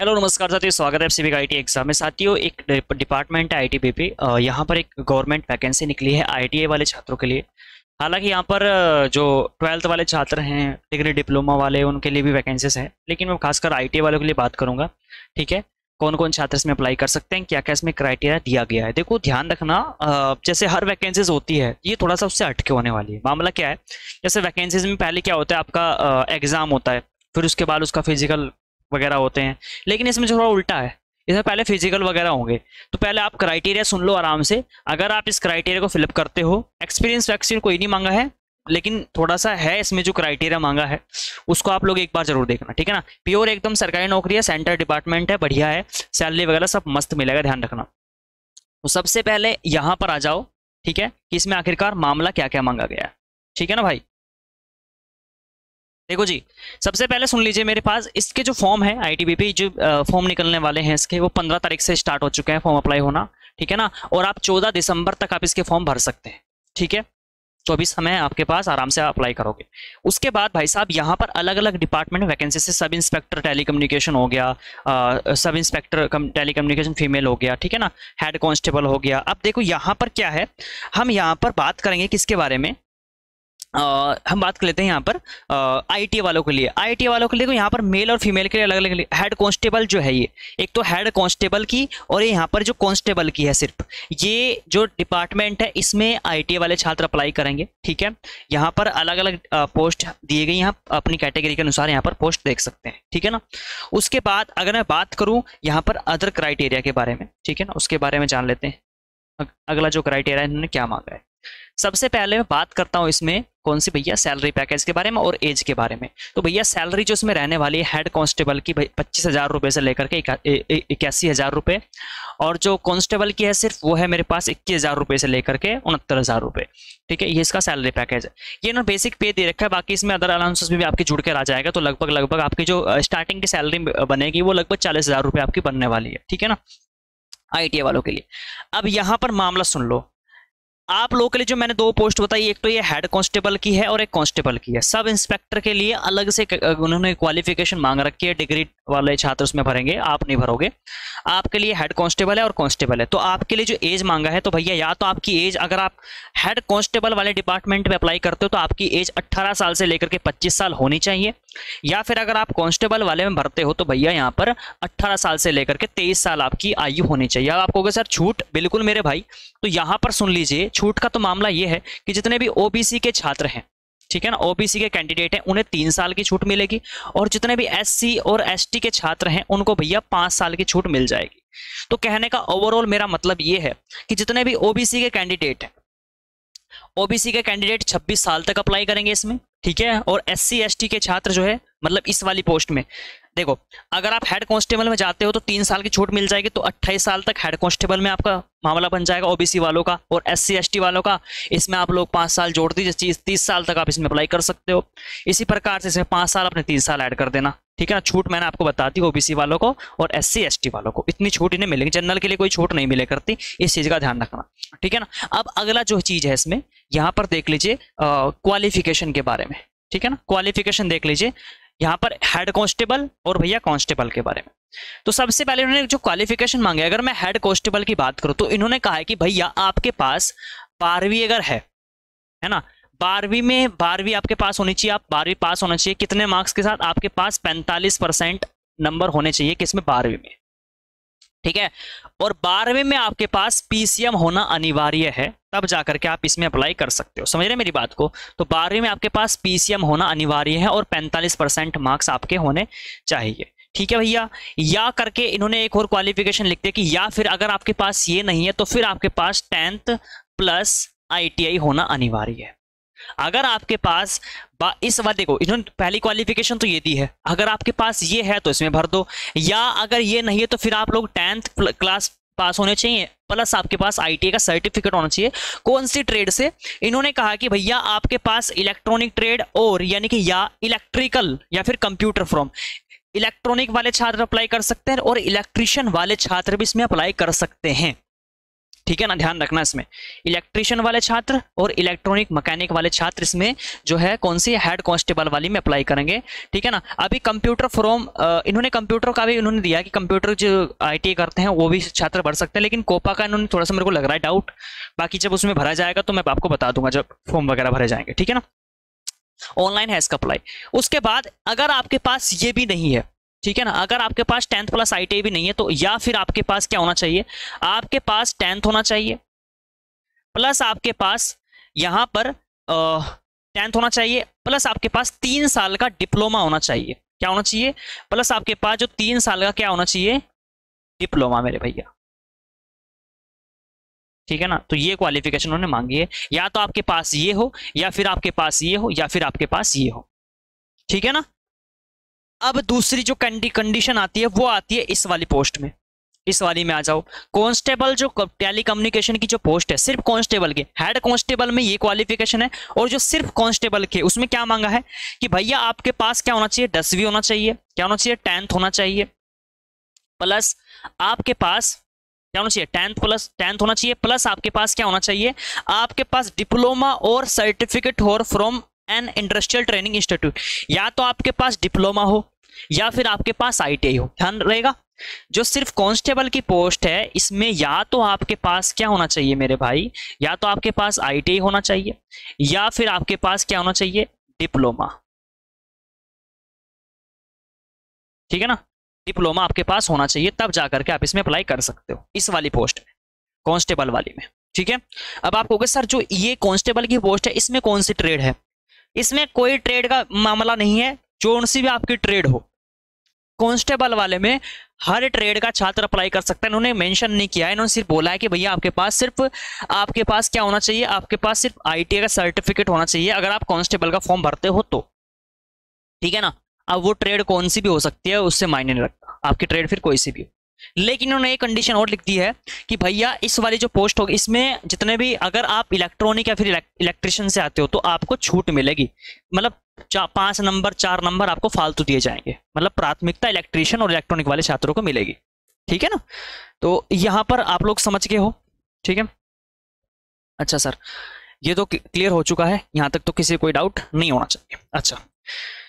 Hello नमस्कार साथियों, स्वागत है आप सभी का आईटी एग्जाम में। साथियों, एक डिपार्टमेंट है आईटीबीपी, यहाँ पर एक गवर्नमेंट वैकेंसी निकली है आईटीआई वाले छात्रों के लिए। हालांकि यहाँ पर जो 12th वाले छात्र हैं, डिग्री डिप्लोमा वाले, उनके लिए भी वैकेंसीज हैं, लेकिन मैं खासकर आईटीआई वालों के लिए बात करूंगा। ठीक है, कौन कौन छात्र इसमें अप्लाई कर सकते हैं, क्या क्या इसमें क्राइटेरिया दिया गया है। देखो ध्यान रखना, जैसे हर वैकेंसीज होती है, ये थोड़ा सा उससे हटके होने वाली है। मामला क्या है, जैसे वैकेंसीज में पहले क्या होता है, आपका एग्जाम होता है, फिर उसके बाद उसका फिजिकल वगैरह होते हैं। लेकिन इसमें थोड़ा उल्टा है, इसमें पहले फिजिकल वगैरह होंगे। तो पहले आप क्राइटेरिया सुन लो आराम से। अगर आप इस क्राइटेरिया को फिलअप करते हो, एक्सपीरियंस वैक्सीन कोई नहीं मांगा है, लेकिन थोड़ा सा है इसमें जो क्राइटेरिया मांगा है, उसको आप लोग एक बार जरूर देखना। ठीक है ना, प्योर एकदम सरकारी नौकरी है, सेंटर डिपार्टमेंट है, बढ़िया है, सैलरी वगैरह सब मस्त मिलेगा, ध्यान रखना। तो सबसे पहले यहां पर आ जाओ। ठीक है, कि इसमें आखिरकार मामला क्या क्या मांगा गया है। ठीक है ना भाई, देखो जी, सबसे पहले सुन लीजिए मेरे पास इसके जो फॉर्म है, आईटीबीपी जो फॉर्म निकलने वाले हैं इसके, वो 15 तारीख से स्टार्ट हो चुके हैं फॉर्म अप्लाई होना। ठीक है ना, और आप 14 दिसंबर तक आप इसके फॉर्म भर सकते हैं। ठीक है, 24 समय आपके पास, आराम से अप्लाई करोगे। उसके बाद भाई साहब, यहाँ पर अलग अलग डिपार्टमेंट में वैकेंसी से सब इंस्पेक्टर टेलीकम्युनिकेशन हो गया, सब इंस्पेक्टर टेलीकम्युनिकेशन फीमेल हो गया। ठीक है ना, हेड कांस्टेबल हो गया। अब देखो यहाँ पर क्या है, हम यहाँ पर बात करेंगे किसके बारे में, हम बात कर लेते हैं यहाँ पर आईटी वालों के लिए। आईटी वालों के लिए तो यहाँ पर मेल और फीमेल के लिए अलग अलग हेड कांस्टेबल जो है, ये एक तो हेड कांस्टेबल की, और ये यहाँ पर जो कांस्टेबल की है, सिर्फ ये जो डिपार्टमेंट है इसमें आईटी वाले छात्र अप्लाई करेंगे। ठीक है, यहाँ पर अलग अलग पोस्ट दिए गई हैं, अपनी कैटेगरी के अनुसार यहाँ पर पोस्ट देख सकते हैं। ठीक है ना, उसके बाद अगर मैं बात करूँ यहाँ पर अदर क्राइटेरिया के बारे में, ठीक है ना, उसके बारे में जान लेते हैं। अगला जो क्राइटेरिया इन्होंने क्या मांगा है, सबसे पहले मैं बात करता हूं इसमें कौन सी भैया, सैलरी पैकेज के बारे में और एज के बारे में। तो भैया सैलरी जो इसमें रहने वाली है हेड कांस्टेबल की 25,000 रुपये से लेकर के 81,000 रुपये, और जो कांस्टेबल की है सिर्फ वो है मेरे पास 21,000 रुपये से लेकर के 69,000 रुपये। ठीक है, ये इसका सैलरी पैकेज है। ये ना बेसिक पे दे रखा है, बाकी इसमें अदर अलाउंसेस भी आपकी जुड़ कर आ जाएगा। तो लगभग लगभग आपकी जो स्टार्टिंग की सैलरी बनेगी वो लगभग 40,000 रुपये आपकी बनने वाली है। ठीक है ना, आईटीआई वालों के लिए। अब यहाँ पर मामला सुन लो, आप लोगों के लिए जो मैंने दो पोस्ट बताई, एक तो ये हेड कांस्टेबल की है और एक कांस्टेबल की है। सब इंस्पेक्टर के लिए अलग से उन्होंने क्वालिफिकेशन मांग रखी है, डिग्री वाले छात्र उसमें भरेंगे, आप नहीं भरोगे। आपके लिए हेड कांस्टेबल है और कांस्टेबल है। तो आपके लिए जो एज मांगा है, तो भैया या तो आपकी एज, अगर आप हेड कांस्टेबल वाले डिपार्टमेंट में अप्लाई करते हो तो आपकी एज 18 साल से लेकर के 25 साल होनी चाहिए, या फिर अगर आप कांस्टेबल वाले में भरते हो तो भैया यहाँ पर 18 साल से लेकर के 23 साल आपकी आयु होनी चाहिए। अब आप कहोगे सर छूट, बिल्कुल मेरे भाई, तो यहाँ पर सुन लीजिए, छूट का तो मामला ये है कि जितने भी ओबीसी के छात्र हैं, ठीक है ना, ओबीसी के कैंडिडेट हैं, उन्हें 3 साल की छूट मिलेगी, और जितने भी एससी और एसटी के छात्र हैं उनको भैया 5 साल की छूट मिल जाएगी। तो कहने का ओवरऑल मेरा मतलब ये है कि जितने भी ओबीसी के कैंडिडेट हैं, ओबीसी के कैंडिडेट 26 साल तक अप्लाई करेंगे इसमें। ठीक है, और एससी एसटी के छात्र जो है, मतलब इस वाली पोस्ट में, देखो अगर आप हेड कांस्टेबल में जाते हो तो 3 साल की छूट मिल जाएगी, तो 28 साल तक हेड कांस्टेबल में आपका मामला बन जाएगा ओबीसी वालों का, और एससी एसटी वालों का इसमें आप लोग 5 साल जोड़ दीजिए, 30 साल तक आप इसमें अप्लाई कर सकते हो। इसी प्रकार से इसमें 5 साल अपने 3 साल ऐड कर देना। ठीक है ना, छूट मैंने आपको बता दी ओबीसी वालों को और एससी एसटी वालों को, इतनी छूट इन्हें मिलेगी। जनरल के लिए कोई छूट नहीं मिले करती, इस चीज का ध्यान रखना। ठीक है ना, अब अगला जो चीज है इसमें, यहाँ पर देख लीजिए क्वालिफिकेशन के बारे में। ठीक है ना, क्वालिफिकेशन देख लीजिए यहाँ पर हेड कांस्टेबल और भैया कांस्टेबल के बारे में। तो सबसे पहले इन्होंने जो क्वालिफिकेशन मांगे, अगर मैं हेड कांस्टेबल की बात करूं तो इन्होंने कहा है कि भैया आपके पास 12वीं अगर है ना, 12वीं आपके पास होनी चाहिए, आप 12वीं पास होना चाहिए। कितने मार्क्स के साथ? आपके पास 45% नंबर होने चाहिए किसमें, 12वीं में। ठीक है, और 12वीं में आपके पास पीसीएम होना अनिवार्य है, तब जाकर के आप इसमें अप्लाई कर सकते हो। समझ रहे मेरी बात को? तो 12वीं में आपके पास पीसीएम होना अनिवार्य है और 45% मार्क्स आपके होने चाहिए। ठीक है भैया, या करके इन्होंने एक और क्वालिफिकेशन लिखते हैं कि या फिर अगर आपके पास ये नहीं है तो फिर आपके पास 10th प्लस आईटीआई होना अनिवार्य है। अगर आपके पास इस बात, देखो इन्होंने पहली क्वालिफिकेशन तो ये दी है, अगर आपके पास ये है तो इसमें भर दो, या अगर ये नहीं है तो फिर आप लोग 10th क्लास पास होने चाहिए, प्लस आपके पास आईटीआई का सर्टिफिकेट होना चाहिए। कौन सी ट्रेड से? इन्होंने कहा कि भैया आपके पास इलेक्ट्रॉनिक ट्रेड, और यानी कि या इलेक्ट्रिकल या फिर कंप्यूटर फ्रॉम, इलेक्ट्रॉनिक वाले छात्र अप्लाई कर सकते हैं और इलेक्ट्रिशियन वाले छात्र भी इसमें अप्लाई कर सकते हैं। ठीक है ना, ध्यान रखना इसमें इलेक्ट्रिशियन वाले छात्र और इलेक्ट्रॉनिक मैकेनिक वाले छात्र इसमें जो है कौन सी हेड कांस्टेबल वाली में अप्लाई करेंगे, ठीक है ना। अभी कंप्यूटर फ्रॉम इन्होंने कंप्यूटर का भी इन्होंने दिया कि कंप्यूटर जो आईटी करते हैं वो भी छात्र भर सकते हैं, लेकिन कोपा का इन्होंने थोड़ा सा मेरे को लग रहा है डाउट, बाकी जब उसमें भरा जाएगा तो मैं आपको बता दूंगा जब फॉर्म वगैरह भरे जाएंगे, ठीक है ना। ऑनलाइन है इसका अप्लाई। उसके बाद अगर आपके पास ये भी नहीं है, ठीक है ना, अगर आपके पास 10th प्लस ITI भी नहीं है तो या फिर आपके पास क्या होना चाहिए, आपके पास 10th होना चाहिए प्लस आपके पास यहां पर 10th होना चाहिए प्लस आपके पास 3 साल का डिप्लोमा होना चाहिए। क्या होना चाहिए, प्लस आपके पास जो 3 साल का क्या होना चाहिए, डिप्लोमा मेरे भैया, ठीक है ना। तो ये क्वालिफिकेशन उन्होंने मांगी है, या तो आपके पास ये हो या फिर आपके पास ये हो या फिर आपके पास ये हो, ठीक है ना। अब दूसरी जो कंडीशन आती है वो आती है इस वाली पोस्ट में, इस वाली में आ जाओ। कांस्टेबल जो टेली कम्युनिकेशन की जो पोस्ट है सिर्फ कांस्टेबल के, हेड कांस्टेबल में ये क्वालिफिकेशन है, और जो सिर्फ कांस्टेबल के उसमें क्या मांगा है कि भैया आपके पास क्या होना चाहिए, 10वीं होना चाहिए, क्या होना चाहिए, 10th होना चाहिए, प्लस आपके पास क्या होना चाहिए, 10th होना चाहिए, प्लस आपके पास क्या होना चाहिए, आपके पास डिप्लोमा और सर्टिफिकेट हो from an industrial training institute, या तो आपके पास डिप्लोमा हो या फिर आपके पास ITI हो। ध्यान रहेगा, जो सिर्फ कांस्टेबल की पोस्ट है इसमें या तो आपके पास क्या होना चाहिए मेरे भाई, या तो आपके पास ITI होना चाहिए या फिर आपके पास क्या होना चाहिए, डिप्लोमा, ठीक है ना, डिप्लोमा आपके पास होना चाहिए, तब जाकर के आप इसमें अप्लाई कर सकते हो इस वाली पोस्ट में, कांस्टेबल वाली में, ठीक है। अब आप कहोगे सर जो ये कांस्टेबल की पोस्ट है इसमें कौन सी ट्रेड है, इसमें कोई ट्रेड का मामला नहीं है, जो सी भी आपकी ट्रेड हो, कांस्टेबल वाले में हर ट्रेड का छात्र अप्लाई कर सकता है। इन्होंने मेंशन नहीं किया है, इन्होंने सिर्फ बोला है कि भैया आपके पास क्या होना चाहिए, आपके पास सिर्फ ITI का सर्टिफिकेट होना चाहिए अगर आप कांस्टेबल का फॉर्म भरते हो तो, ठीक है ना। अब वो ट्रेड कौन सी भी हो सकती है उससे मायने नहीं रखता, आपकी ट्रेड फिर कोई सी भी हो, लेकिन उन्होंने एक कंडीशन और लिख दी है कि भैया इस वाली जो पोस्ट होगी इसमें जितने भी अगर आप इलेक्ट्रॉनिक या फिर इलेक्ट्रिशियन से आते हो तो आपको छूट मिलेगी, मतलब 5 नंबर 4 नंबर आपको फालतू दिए जाएंगे, मतलब प्राथमिकता इलेक्ट्रिशियन और इलेक्ट्रॉनिक वाले छात्रों को मिलेगी, ठीक है ना। तो यहां पर आप लोग समझ गए हो, ठीक है। अच्छा सर ये तो क्लियर हो चुका है, यहां तक तो किसी कोई डाउट नहीं होना चाहिए। अच्छा,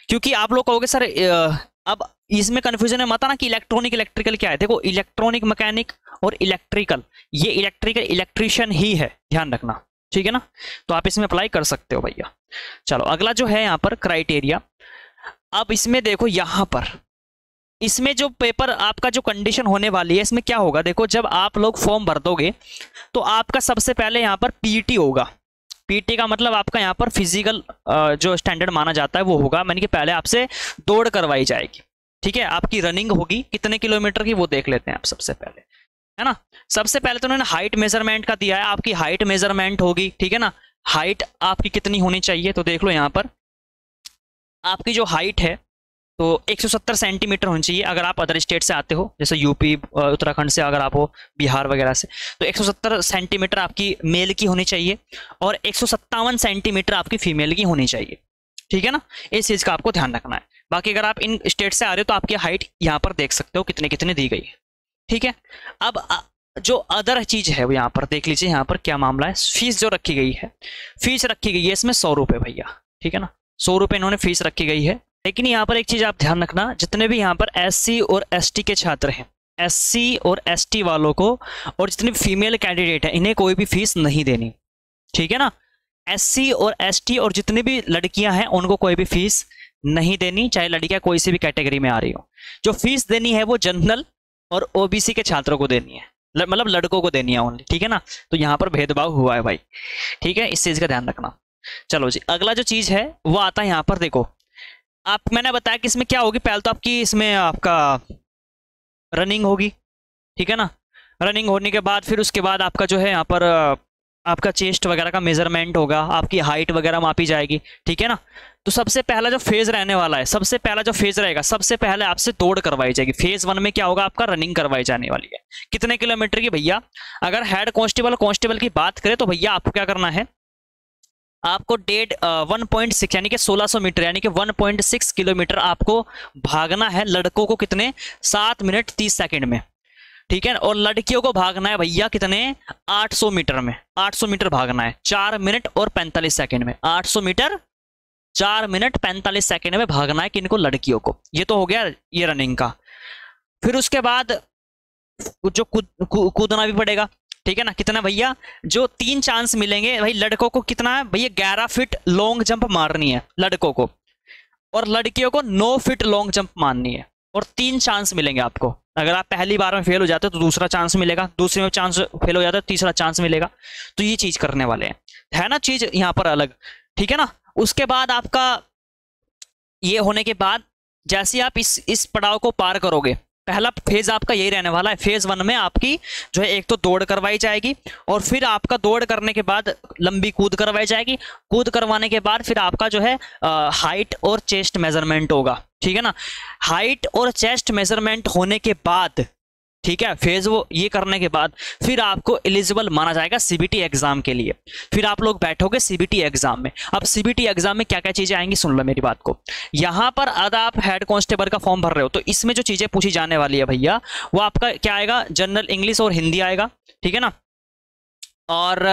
क्योंकि आप लोग कहोगे सर अब इसमें कंफ्यूजन है मत आना कि इलेक्ट्रॉनिक इलेक्ट्रिकल क्या है। देखो इलेक्ट्रॉनिक मैकेनिक और इलेक्ट्रिकल, ये इलेक्ट्रिकल इलेक्ट्रिशियन ही है, ध्यान रखना, ठीक है ना। तो आप इसमें अप्लाई कर सकते हो भैया। चलो अगला जो है यहाँ पर क्राइटेरिया, अब इसमें देखो यहाँ पर इसमें जो पेपर आपका जो कंडीशन होने वाली है इसमें क्या होगा, देखो जब आप लोग फॉर्म भर दोगे तो आपका सबसे पहले यहाँ पर PT होगा। PT का मतलब आपका यहाँ पर फिजिकल जो स्टैंडर्ड माना जाता है वो होगा, यानी कि पहले आपसे दौड़ करवाई जाएगी, ठीक है। आपकी रनिंग होगी कितने किलोमीटर की वो देख लेते हैं आप सबसे पहले, है ना। सबसे पहले तो उन्होंने हाइट मेजरमेंट का दिया है, आपकी हाइट मेजरमेंट होगी, ठीक है ना। हाइट आपकी कितनी होनी चाहिए तो देख लो यहाँ पर आपकी जो हाइट है तो 170 सेंटीमीटर होनी चाहिए अगर आप अदर स्टेट से आते हो, जैसे यूपी उत्तराखंड से अगर आप हो, बिहार वगैरह से, तो 170 सेंटीमीटर आपकी मेल की होनी चाहिए और 157 सेंटीमीटर आपकी फीमेल की होनी चाहिए, ठीक है ना। इस चीज़ का आपको ध्यान रखना है। बाकी अगर आप इन स्टेट से आ रहे हो तो आपकी हाइट यहाँ पर देख सकते हो कितने कितने दी गई है, ठीक है। अब जो अदर चीज है वो यहाँ पर देख लीजिए, यहाँ पर क्या मामला है, फीस जो रखी गई है, फीस रखी गई है इसमें 100 रुपये भैया, ठीक है ना। 100 रुपये इन्होंने फीस रखी गई है, लेकिन यहाँ पर एक चीज आप ध्यान रखना, जितने भी यहाँ पर SC और ST के छात्र हैं, SC और ST वालों को और जितने फीमेल कैंडिडेट है इन्हें कोई भी फीस नहीं देनी, ठीक है ना। SC और ST और जितनी भी लड़कियां हैं उनको कोई भी फीस नहीं देनी, चाहे लड़कियां कोई सी भी कैटेगरी में आ रही हो। जो फीस देनी है वो जनरल और OBC के छात्रों को देनी है, मतलब लड़कों को देनी है ओनली, ठीक है ना। तो यहाँ पर भेदभाव हुआ है भाई, ठीक है, इस चीज का ध्यान रखना। चलो जी अगला जो चीज है वो आता है यहाँ पर, देखो आप मैंने बताया कि इसमें क्या होगी, पहले तो आपकी इसमें आपका रनिंग होगी, ठीक है ना। रनिंग होने के बाद फिर उसके बाद आपका जो है यहाँ पर आपका चेस्ट वगैरह का मेजरमेंट होगा, आपकी हाइट वगैरह मापी जाएगी, ठीक है ना। तो सबसे पहला जो फेज रहने वाला है, सबसे पहला जो फेज रहेगा, सबसे पहले आपसे दौड़ करवाई जाएगी। फेज 1 में क्या होगा, आपका रनिंग करवाई जाने वाली है। कितने किलोमीटर की भैया, अगर हेड कांस्टेबल की बात करें तो भैया आपको क्या करना है, आपको 1.6 यानी कि 1600 मीटर यानी कि 1.6 किलोमीटर आपको भागना है लड़कों को, कितने 7 मिनट 30 सेकंड में, ठीक है। और लड़कियों को भागना है भैया कितने, 800 मीटर में, 800 मीटर भागना है 4 मिनट और 45 सेकंड में। 800 मीटर 4 मिनट 45 सेकंड में भागना है किनको, लड़कियों को। ये तो हो गया ये रनिंग का। फिर उसके बाद जो कूदना भी पड़ेगा, ठीक है ना। कितना भैया, जो 3 चांस मिलेंगे भाई लड़कों को, कितना है भैया, 11 फीट लॉन्ग जंप मारनी है लड़कों को, और लड़कियों को 9 फीट लॉन्ग जंप मारनी है। और 3 चांस मिलेंगे आपको। अगर आप पहली बार में फेल हो जाते हो तो दूसरा चांस मिलेगा, दूसरे में चांस फेल हो जाता है तीसरा चांस मिलेगा। तो ये चीज करने वाले हैं, है ना, चीज यहाँ पर अलग, ठीक है ना। उसके बाद आपका ये होने के बाद जैसे आप इस पड़ाव को पार करोगे, पहला फेज आपका यही रहने वाला है। फेज 1 में आपकी जो है एक तो दौड़ करवाई जाएगी, और फिर आपका दौड़ करने के बाद लंबी कूद करवाई जाएगी। कूद करवाने के बाद फिर आपका जो है हाइट और चेस्ट मेजरमेंट होगा, ठीक है ना। हाइट और चेस्ट मेजरमेंट होने के बाद, ठीक है, फेज वो ये करने के बाद फिर आपको एलिजिबल माना जाएगा सीबीटी एग्जाम के लिए। फिर आप लोग बैठोगे सीबीटी एग्जाम में। अब सीबीटी एग्जाम में क्या क्या चीजें आएंगी, सुन लो मेरी बात को। यहां पर अगर आप हेड कांस्टेबल का फॉर्म भर रहे हो तो इसमें जो चीजें पूछी जाने वाली है भैया, वो आपका क्या आएगा, जनरल इंग्लिश और हिंदी आएगा, ठीक है ना। और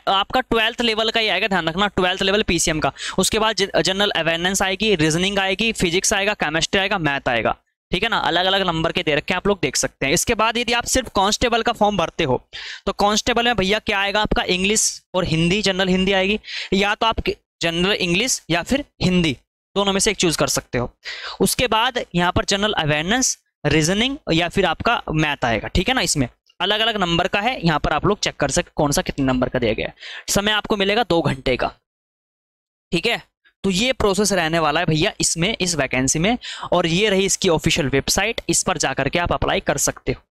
आपका 12th लेवल का ही आएगा, ध्यान रखना, 12th लेवल पीसीएम का। उसके बाद जनरल अवेयरनेस आएगी, रीजनिंग आएगी, फिजिक्स आएगा, केमिस्ट्री आएगा, मैथ आएगा, ठीक है ना। अलग अलग नंबर के दे रखे हैं, आप लोग देख सकते हैं। इसके बाद यदि आप सिर्फ कांस्टेबल का फॉर्म भरते हो तो कांस्टेबल में भैया क्या आएगा आपका, इंग्लिश और हिंदी, जनरल हिंदी आएगी। या तो आप जनरल इंग्लिश या फिर हिंदी, दोनों में से एक चूज कर सकते हो। उसके बाद यहाँ पर जनरल अवेयरनेस, रीजनिंग या फिर आपका मैथ आएगा, ठीक है ना। इसमें अलग अलग नंबर का है, यहाँ पर आप लोग चेक कर सकते कौन सा कितने नंबर का दिया गया है। समय आपको मिलेगा 2 घंटे का, ठीक है। तो ये प्रोसेस रहने वाला है भैया इसमें, इस वैकेंसी में। और ये रही इसकी ऑफिशियल वेबसाइट, इस पर जाकर के आप अप्लाई कर सकते हो,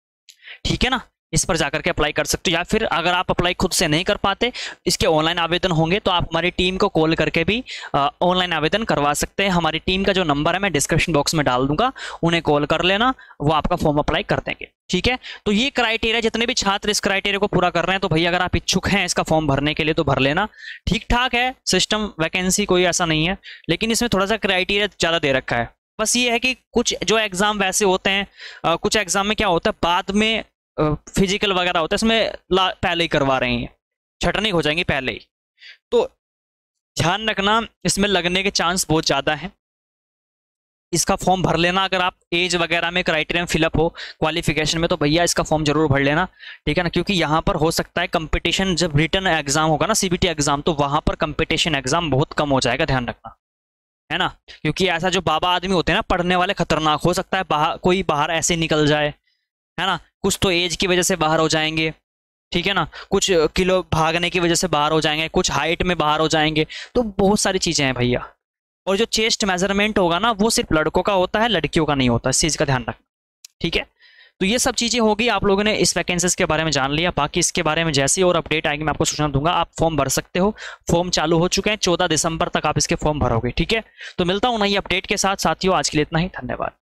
ठीक है ना। इस पर जाकर के अप्लाई कर सकते हो, या फिर अगर आप अप्लाई खुद से नहीं कर पाते, इसके ऑनलाइन आवेदन होंगे तो आप हमारी टीम को कॉल करके भी ऑनलाइन आवेदन करवा सकते हैं। हमारी टीम का जो नंबर है मैं डिस्क्रिप्शन बॉक्स में डाल दूंगा, उन्हें कॉल कर लेना, वो आपका फॉर्म अप्लाई कर देंगे, ठीक है। तो ये क्राइटेरिया, जितने भी छात्र इस क्राइटेरिया को पूरा कर रहे हैं, तो भैया अगर आप इच्छुक हैं इसका फॉर्म भरने के लिए तो भर लेना। ठीक ठाक है सिस्टम, वैकेंसी कोई ऐसा नहीं है, लेकिन इसमें थोड़ा सा क्राइटेरिया ज़्यादा दे रखा है। बस ये है कि कुछ जो एग्जाम वैसे होते हैं, कुछ एग्जाम में क्या होता है, बाद में फिजिकल वगैरह होता है, इसमें पहले ही करवा रहे हैं, छटनी हो जाएंगी पहले ही। तो ध्यान रखना, इसमें लगने के चांस बहुत ज़्यादा हैं। इसका फॉर्म भर लेना, अगर आप एज वगैरह में क्राइटेरिया फिलअप हो, क्वालिफिकेशन में, तो भैया इसका फॉर्म जरूर भर लेना, ठीक है ना। क्योंकि यहाँ पर हो सकता है कंपटीशन, जब रिटन एग्जाम होगा ना, सीबीटी एग्जाम, तो वहाँ पर कंपटीशन एग्जाम बहुत कम हो जाएगा, ध्यान रखना, है ना। क्योंकि ऐसा जो बाबा आदमी होते हैं ना पढ़ने वाले, खतरनाक हो सकता है कोई बाहर ऐसे निकल जाए, है ना। कुछ तो एज की वजह से बाहर हो जाएंगे, ठीक है ना, कुछ किलो भागने की वजह से बाहर हो जाएंगे, कुछ हाइट में बाहर हो जाएंगे, तो बहुत सारी चीजें हैं भैया। और जो चेस्ट मेजरमेंट होगा ना, वो सिर्फ लड़कों का होता है, लड़कियों का नहीं होता, इस चीज का ध्यान रखना, ठीक है। तो ये सब चीजें होगी, आप लोगों ने इस वैकेंसीज के बारे में जान लिया। बाकी इसके बारे में जैसी और अपडेट आएगी मैं आपको सूचना दूंगा। आप फॉर्म भर सकते हो, फॉर्म चालू हो चुके हैं, 14 दिसंबर तक आप इसके फॉर्म भरोगे, ठीक है। तो मिलता हूं नई अपडेट के साथ, साथियों आज के लिए इतना ही, धन्यवाद।